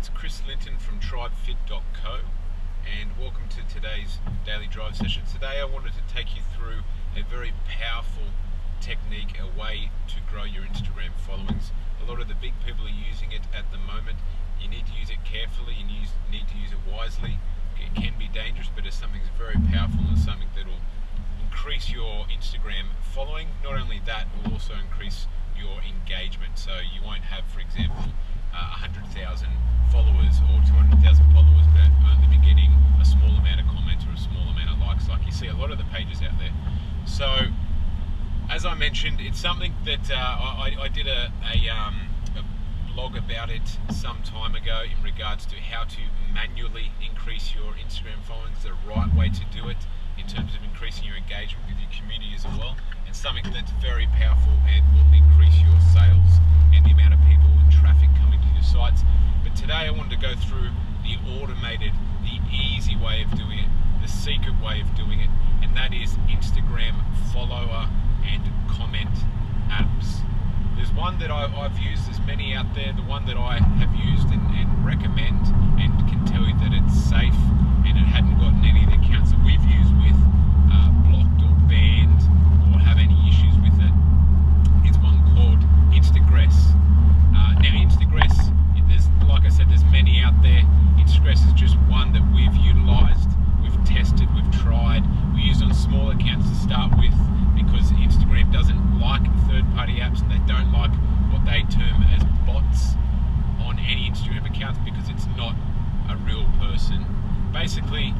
it's Chris Linton from TribeFit.co, and welcome to today's daily drive session. Today I wanted to take you through a very powerful technique, a way to grow your Instagram followings. A lot of the big people are using it at the moment. You need to use it carefully, you need to use it wisely. It can be dangerous, but it's something that's very powerful and something that will increase your Instagram following. Not only that, it will also increase your engagement. So you won't have, for example, 100,000 followers or 200,000 followers, but only be getting a small amount of comments or a small amount of likes, like you see a lot of the pages out there. So, as I mentioned, it's something that I did a blog about it some time ago in regards to how to manually increase your Instagram followings, the right way to do it in terms of increasing your engagement with your community as well, and something that's very powerful and will increase your sales and the amount of people and traffic coming to your sites. But today I wanted to go through the automated, the easy way of doing it, the secret way of doing it, and that is Instagram follower and comment apps. There's one that I've used, there's many out there. The one that I have used and recommend and can tell you that it's safe and it hadn't gotten any of the accounts that we've used with blocked or banned or have any issues with it, is one called Instagress. Now Instagress, like I said, there's many out there. Instagress is just one that we've utilized, we've tested, we've tried. We use on small accounts to start with because Instagram doesn't like third-party apps and they don't like what they term as bots on any Instagram accounts because it's not a real person. Basically,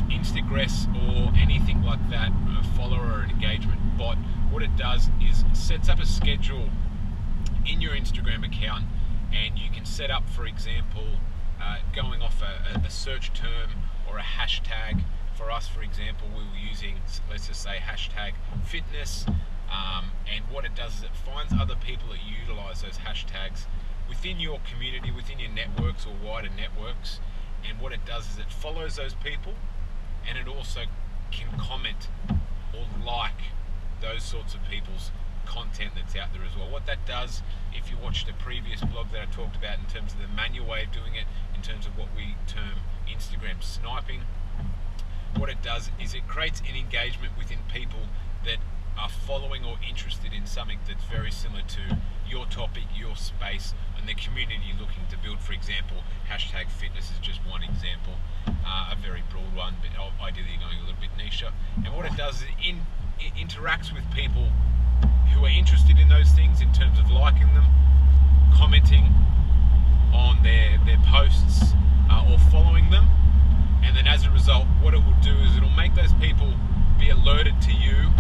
Instagress or anything like that, a follower or an engagement bot, what it does is sets up a schedule in your Instagram account, and you can set up, for example, going off a search term or a hashtag. For us, for example, we were using, let's just say, hashtag fitness, and what it does is it finds other people that utilize those hashtags within your community, within your networks or wider networks, and what it does is it follows those people, and it also can comment or like those sorts of people's content that's out there as well. What that does, if you watched a previous blog that I talked about in terms of the manual way of doing it, in terms of what we term Instagram sniping, what it does is it creates an engagement within people that are following or interested in something that's very similar to your topic, your space, and the community you're looking to build. For example, hashtag fitness is just one example, a very broad one, but ideally going a little bit niche. And what it does is it interacts with people who are interested in those things in terms of liking them, commenting on their posts, or following them. And then as a result, what it will do is it'll make those people be alerted to you,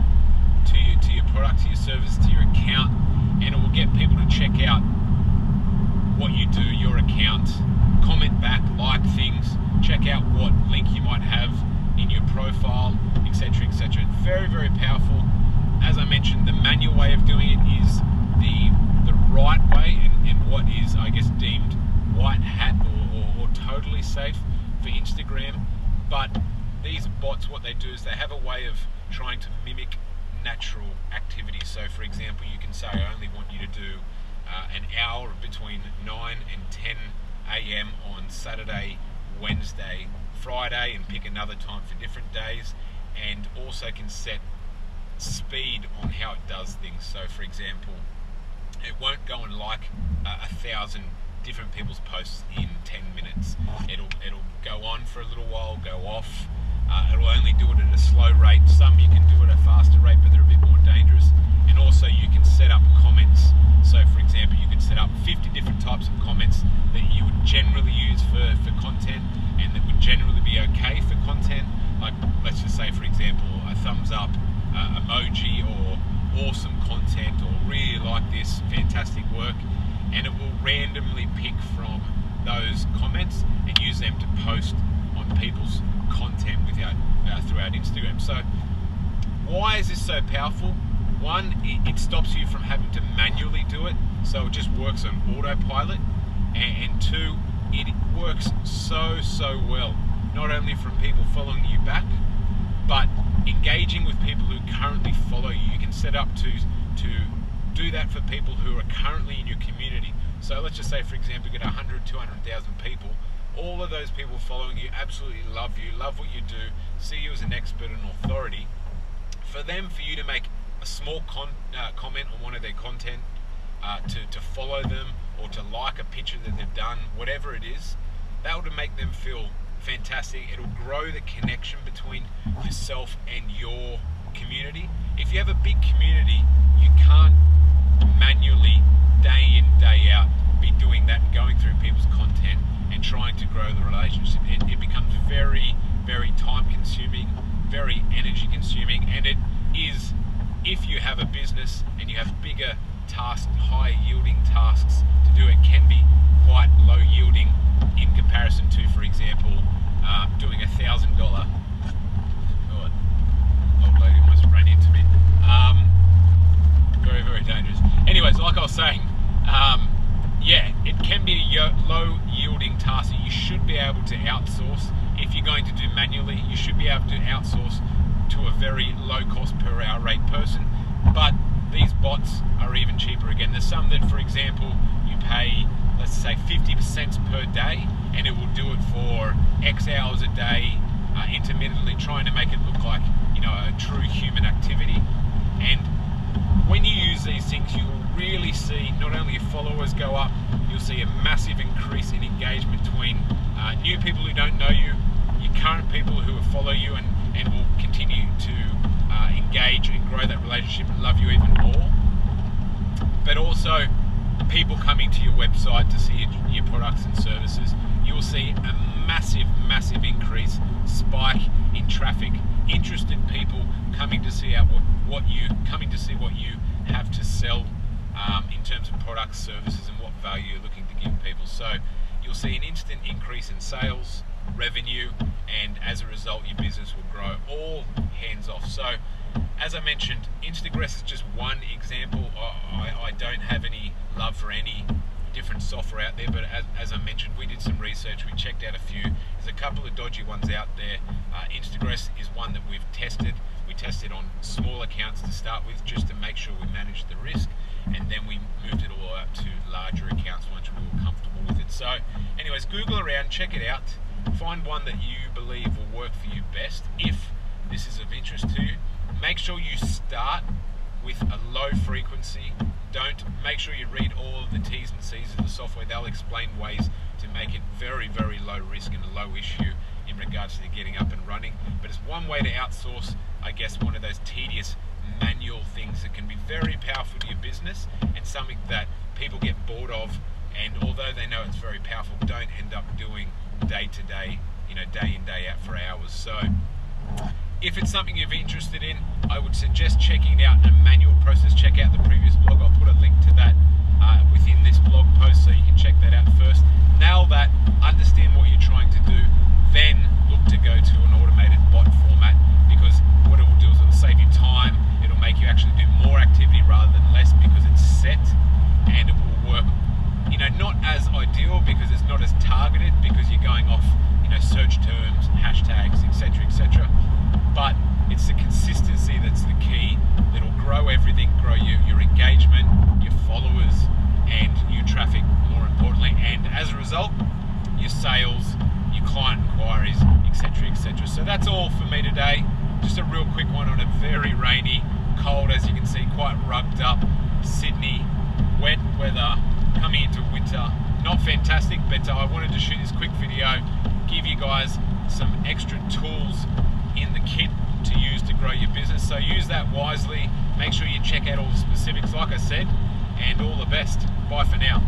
to your product, to your service, to your account, and it will get people to check out what you do, your account, comment back, like things, check out what link you might have in your profile, etc., etc. Very, very powerful. As I mentioned, the manual way of doing it is the right way, and what is, I guess, deemed white hat or totally safe for Instagram. But these bots, what they do is they have a way of trying to mimic natural activities. So for example, you can say, I only want you to do an hour between 9 and 10 a.m. on Saturday, Wednesday, Friday, and pick another time for different days, and also can set speed on how it does things. So for example, it won't go and like 1,000 different people's posts in 10 minutes. It'll go on for a little while, go off. It'll only do it at a slow rate. Some you can do it at a faster rate, but they're a bit more dangerous. And also you can set up comments. So for example, you can set up 50 different types of comments that you would generally use for content, and that would generally be okay for content. Like, let's just say, for example, a thumbs up, emoji, or awesome content, or really like this, fantastic work. And it will randomly pick from those comments and use them to post on people's content throughout Instagram. So why is this so powerful? One, it stops you from having to manually do it, so it just works on autopilot. And two, it works so well, not only from people following you back, but engaging with people who currently follow you. You can set up to do that for people who are currently in your community, So let's just say, for example, you get 100, 200,000 people. All of those people following you absolutely love you, love what you do, see you as an expert and authority. For you to make a small comment on one of their content, to follow them, or to like a picture that they've done, whatever it is, that would make them feel fantastic. It'll grow the connection between yourself and your community. If you have a big community, you can't manually, day in, day out, be doing that and going through people's content and trying to grow the relationship. It becomes very, very time consuming, very energy consuming, and it is, if you have a business and you have bigger tasks, higher yielding tasks to do, it can be quite low yielding in comparison to, for example, doing $1,000. God, old lady almost ran into me. Very, very dangerous. Anyways, like I was saying, yeah, it can be a low yielding task that you should be able to outsource. If you're going to do manually, you should be able to outsource to a very low cost per hour rate person. But these bots are even cheaper again. There's some that, for example, you pay, let's say 50 cents per day, and it will do it for X hours a day, intermittently, trying to make it look like, you know, a true human activity. And when you use these things, you will really see not only your followers go up, you'll see a massive increase in engagement between new people who don't know you, your current people who will follow you and will continue to engage and grow that relationship and love you even more. But also people coming to your website to see your products and services. You will see a massive, massive increase, spike in traffic, interested people coming to see what you have to sell in terms of products, services, and what value you're looking to give people. So you'll see an instant increase in sales, revenue, and as a result your business will grow, all hands off. So as I mentioned, Instagress is just one example. I don't have any love for any different software out there, but as I mentioned, we did some research, we checked out a few. There's a couple of dodgy ones out there. Instagress is one that we've tested. We tested on small accounts to start with, just to make sure we managed the risk, and then we moved it all out to larger accounts once we were comfortable with it. So anyways, Google around, check it out, find one that you believe will work for you best. If this is of interest to you, make sure you start with a low frequency. Make sure you read all of the T's and C's of the software. They'll explain ways to make it very, very low risk and a low issue in regards to getting up and running. But it's one way to outsource, I guess, one of those tedious manual things that can be very powerful to your business, and something that people get bored of, and although they know it's very powerful, don't end up doing day to day, day in, day out for hours. So if it's something you're interested in, I would suggest checking out a manual process. Check out the previous blog. I'll put a link to that within this blog post, so you can check that out first. Nail that, understand what you're trying to do, then look to go to an automated bot format, because what it will do is it will save you time. It'll make you actually do more activity rather than less, because it's set, and it will work, not as ideal because it's not as targeted, because you're going off, search terms, hashtags, etc., etc. But it's the consistency that's the key. That'll grow everything, grow your engagement, your followers, and your traffic, more importantly, and as a result, your sales, your client inquiries, etc., etc. So that's all for me today. Just a real quick one on a very rainy, cold, as you can see, quite rugged up Sydney, wet weather, coming into winter. Not fantastic, but I wanted to shoot this quick video, give you guys some extra tools in the kit to use to grow your business. So use that wisely. Make sure you check out all the specifics, like I said, and all the best. Bye for now.